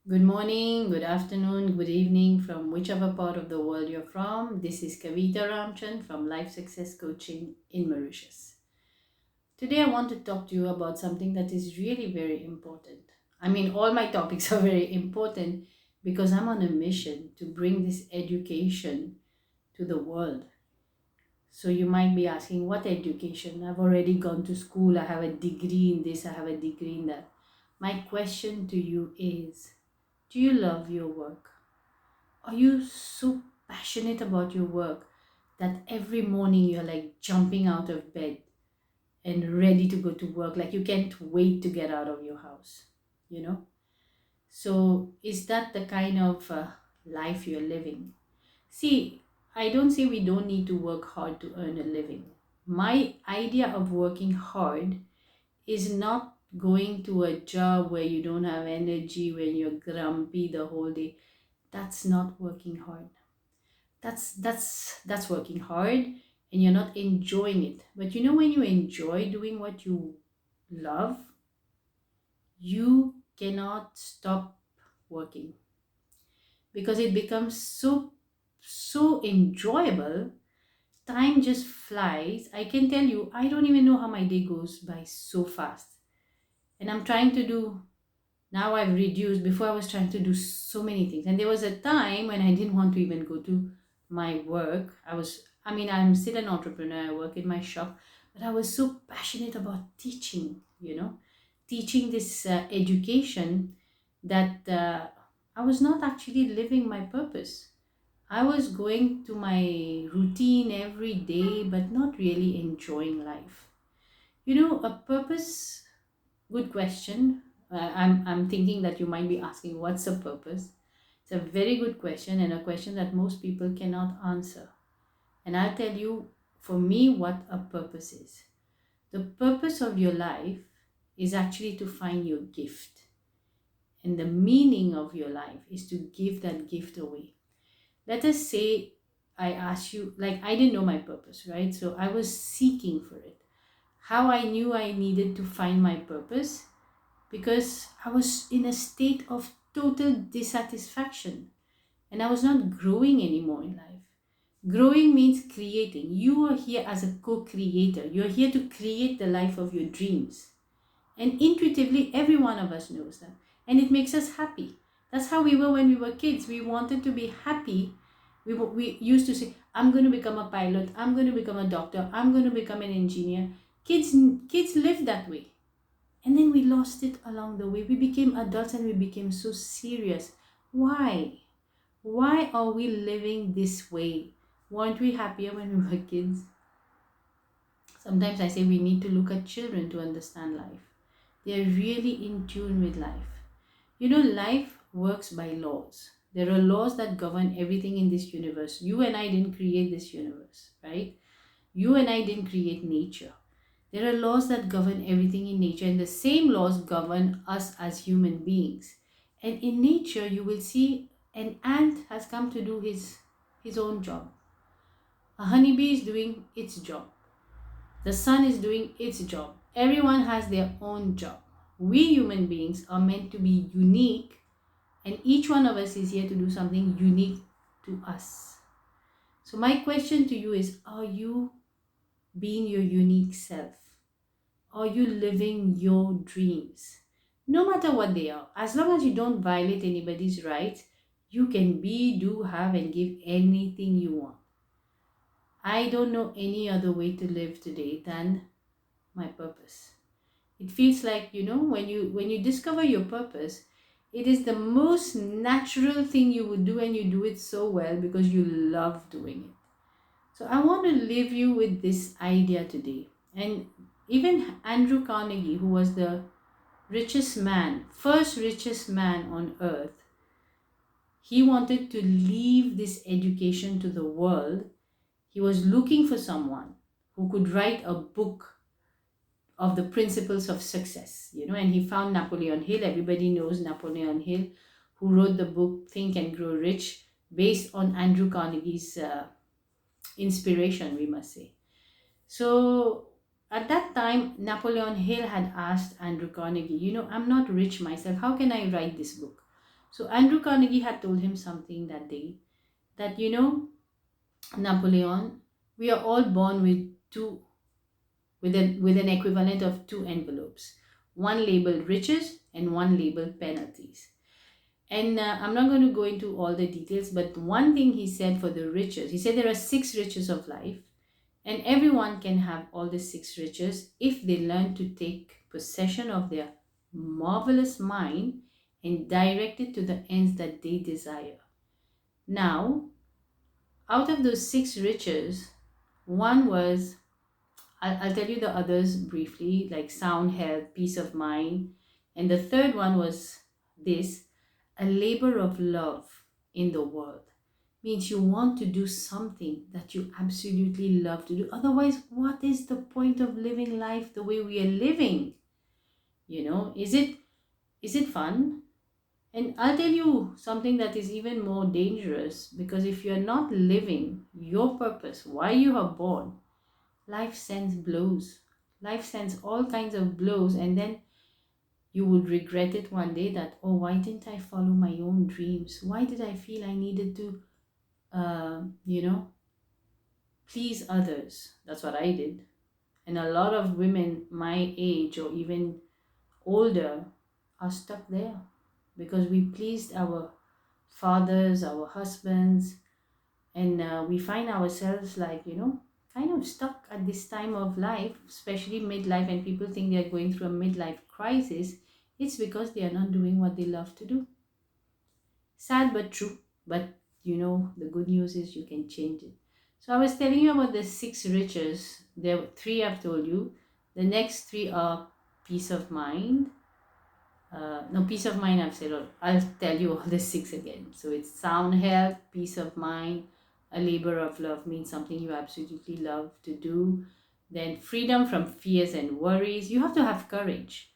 Good morning, good afternoon, good evening from whichever part of the world you're from. This is Kavita Ramchan from Life Success Coaching in Mauritius. Today I want to talk to you about something that is really very important. I mean, all my topics are very important because I'm on a mission to bring this education to the world. So you might be asking, what education? I've already gone to school, I have a degree in this, I have a degree in that. My question to you is, do you love your work? Are you so passionate about your work that every morning you're like jumping out of bed and ready to go to work? Like you can't wait to get out of your house, you know? So, is that the kind of life you're living? See, I don't say we don't need to work hard to earn a living. My idea of working hard is not going to a job where you don't have energy, when you're grumpy the whole day. That's not working hard. That's working hard and you're not enjoying it. But you know, when you enjoy doing what you love, you cannot stop working because it becomes so enjoyable. Time just flies. I can tell you, I don't even know how my day goes by so fast. And I'm trying to do, now I've reduced. Before I was trying to do so many things, and there was a time when I didn't want to even go to my work. I'm still an entrepreneur, I work in my shop, but I was so passionate about teaching, teaching this education, that I was not actually living my purpose. I was going to my routine every day but not really enjoying life. A purpose. Good question. I'm thinking that you might be asking, what's a purpose? It's a very good question and a question that most people cannot answer. And I'll tell you, for me, what a purpose is. The purpose of your life is actually to find your gift. And the meaning of your life is to give that gift away. Let us say I asked you, like, I didn't know my purpose, right? So I was seeking for it. How I knew I needed to find my purpose? Because I was in a state of total dissatisfaction and I was not growing anymore in life. Growing means creating. You are here as a co creator, you're here to create the life of your dreams. And intuitively, every one of us knows that. And it makes us happy. That's how we were when we were kids. We wanted to be happy. We used to say, I'm going to become a pilot, I'm going to become a doctor, I'm going to become an engineer. Kids live that way. And then we lost it along the way. We became adults and we became so serious. Why? Why are we living this way? Weren't we happier when we were kids? Sometimes I say we need to look at children to understand life. They are really in tune with life. Life works by laws. There are laws that govern everything in this universe. You and I didn't create this universe, right? You and I didn't create nature. There are laws that govern everything in nature, and the same laws govern us as human beings. And in nature, you will see an ant has come to do his own job. A honeybee is doing its job. The sun is doing its job. Everyone has their own job. We human beings are meant to be unique, and each one of us is here to do something unique to us. So, my question to you is, are you being your unique self? Are you living your dreams? No matter what they are, as long as you don't violate anybody's rights, you can be, do, have, and give anything you want. I don't know any other way to live today than my purpose. It feels like, when you discover your purpose, it is the most natural thing you would do, and you do it so well because you love doing it. So I want to leave you with this idea today. And even Andrew Carnegie, who was the first richest man on earth, he wanted to leave this education to the world. He was looking for someone who could write a book of the principles of success, and he found Napoleon Hill. Everybody knows Napoleon Hill, who wrote the book Think and Grow Rich, based on Andrew Carnegie's inspiration, we must say. So at that time, Napoleon Hill had asked Andrew Carnegie, I'm not rich myself. How can I write this book? So Andrew Carnegie had told him something that day, that Napoleon, we are all born with two, with an equivalent of two envelopes, one labeled riches and one labeled penalties. And I'm not going to go into all the details, but one thing he said for the riches, he said there are six riches of life, and everyone can have all the six riches if they learn to take possession of their marvelous mind and direct it to the ends that they desire. Now, out of those six riches, one was, I'll tell you the others briefly, like sound health, peace of mind. And the third one was this: a labor of love in the world. Means you want to do something that you absolutely love to do. Otherwise, what is the point of living life the way we are living? Is it fun? And I'll tell you something that is even more dangerous, because if you're not living your purpose, why you are born, life sends blows. Life sends all kinds of blows, and then you would regret it one day that, oh, why didn't I follow my own dreams? Why did I feel I needed to, uh, you know, please others? That's what I did. And a lot of women my age or even older are stuck there because we pleased our fathers, our husbands, and we find ourselves like, kind of stuck at this time of life, especially midlife, and people think they are going through a midlife crisis. It's because they are not doing what they love to do. Sad but true. But the good news is you can change it. So I was telling you about the six riches. There were three I've told you. The next three are peace of mind. No, peace of mind I've said all. I'll tell you all the six again. So it's sound health, peace of mind, a labor of love means something you absolutely love to do. Then freedom from fears and worries. You have to have courage.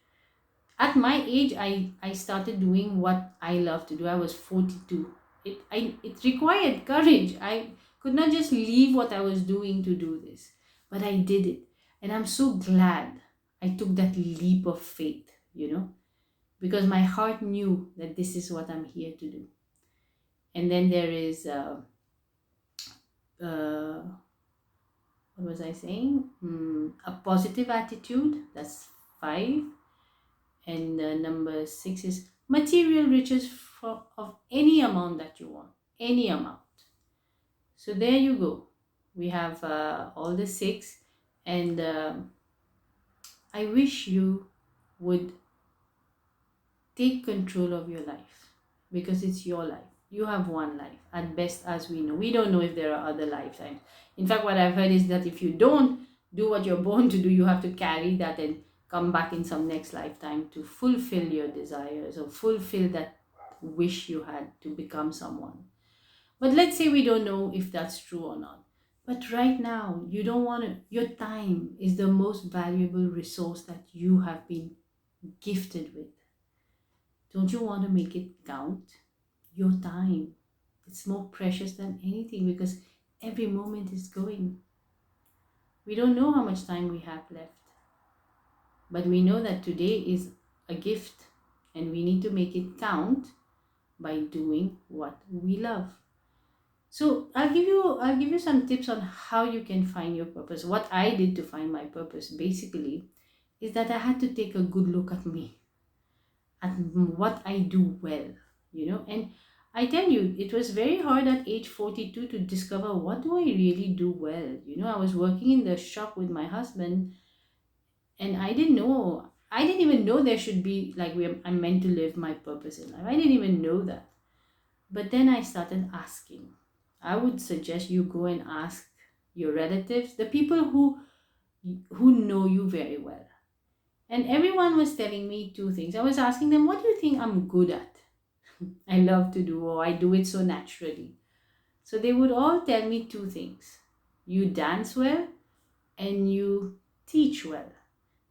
At my age, I started doing what I love to do. I was 42. It required courage. I could not just leave what I was doing to do this, but I did it. And I'm so glad I took that leap of faith, because my heart knew that this is what I'm here to do. And then there is, uh, what was I saying? A positive attitude. That's five. And number six is material riches of any amount that you want, any amount. So there you go. We have all the six, and I wish you would take control of your life, because it's your life. You have one life at best, as we know. We don't know if there are other lifetimes. In fact, what I've heard is that if you don't do what you're born to do, you have to carry that and come back in some next lifetime to fulfill your desires or fulfill that wish you had to become someone. But let's say we don't know if that's true or not. But right now, you don't want to, your time is the most valuable resource that you have been gifted with. Don't you want to make it count? Your time. It's more precious than anything, because every moment is going. We don't know how much time we have left. But we know that today is a gift, and we need to make it count by doing what we love. So I'll give you some tips on how you can find your purpose. What I did to find my purpose basically is that I had to take a good look at me, at what I do well, and I tell you, it was very hard at age 42 to discover what do I really do well. I was working in the shop with my husband, and I didn't even know there should be like I'm meant to live my purpose in life. I didn't even know that. But then I started asking. I would suggest you go and ask your relatives, the people who know you very well. And everyone was telling me two things. I was asking them, what do you think I'm good at? I love to do, or I do it so naturally. So they would all tell me two things: you dance well and you teach well.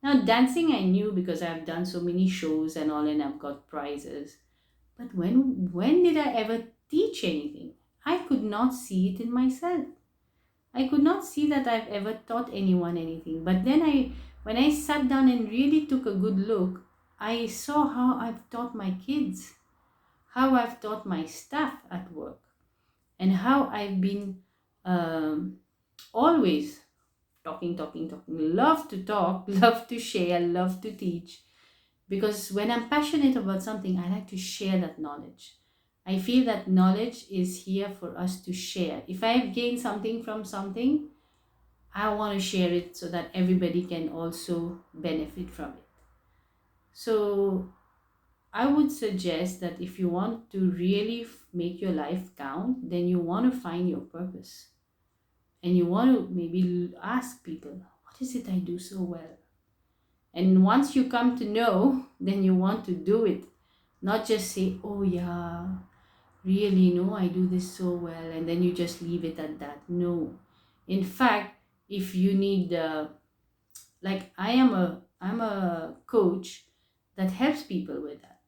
Now, dancing I knew because I've done so many shows and all, and I've got prizes. But when did I ever teach anything? I could not see it in myself. I could not see that I've ever taught anyone anything. But then when I sat down and really took a good look, I saw how I've taught my kids, how I've taught my staff at work, and how I've been um, always talking. Love to talk, love to share, love to teach. Because when I'm passionate about something, I like to share that knowledge. I feel that knowledge is here for us to share. If I've gained something from something, I want to share it so that everybody can also benefit from it. So I would suggest that if you want to really make your life count, then you want to find your purpose. And you want to maybe ask people, what is it I do so well? And once you come to know, then you want to do it. Not just say, oh yeah, really, no, I do this so well, and then you just leave it at that. No. In fact, if you need, like I'm a coach that helps people with that.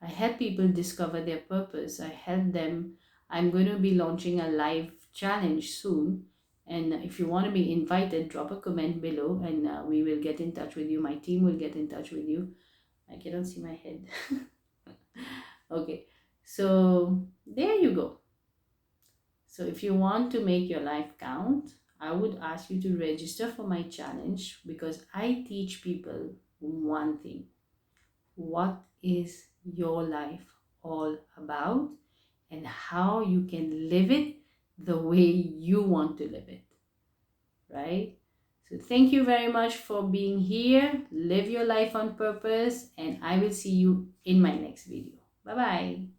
I help people discover their purpose. I help them. I'm going to be launching a live challenge soon. And if you want to be invited, drop a comment below and we will get in touch with you. My team will get in touch with you. I cannot see my head. Okay, so there you go. So if you want to make your life count, I would ask you to register for my challenge because I teach people one thing. What is your life all about and how you can live it the way you want to live it, right? So thank you very much for being here. Live your life on purpose, and I will see you in my next video. Bye bye.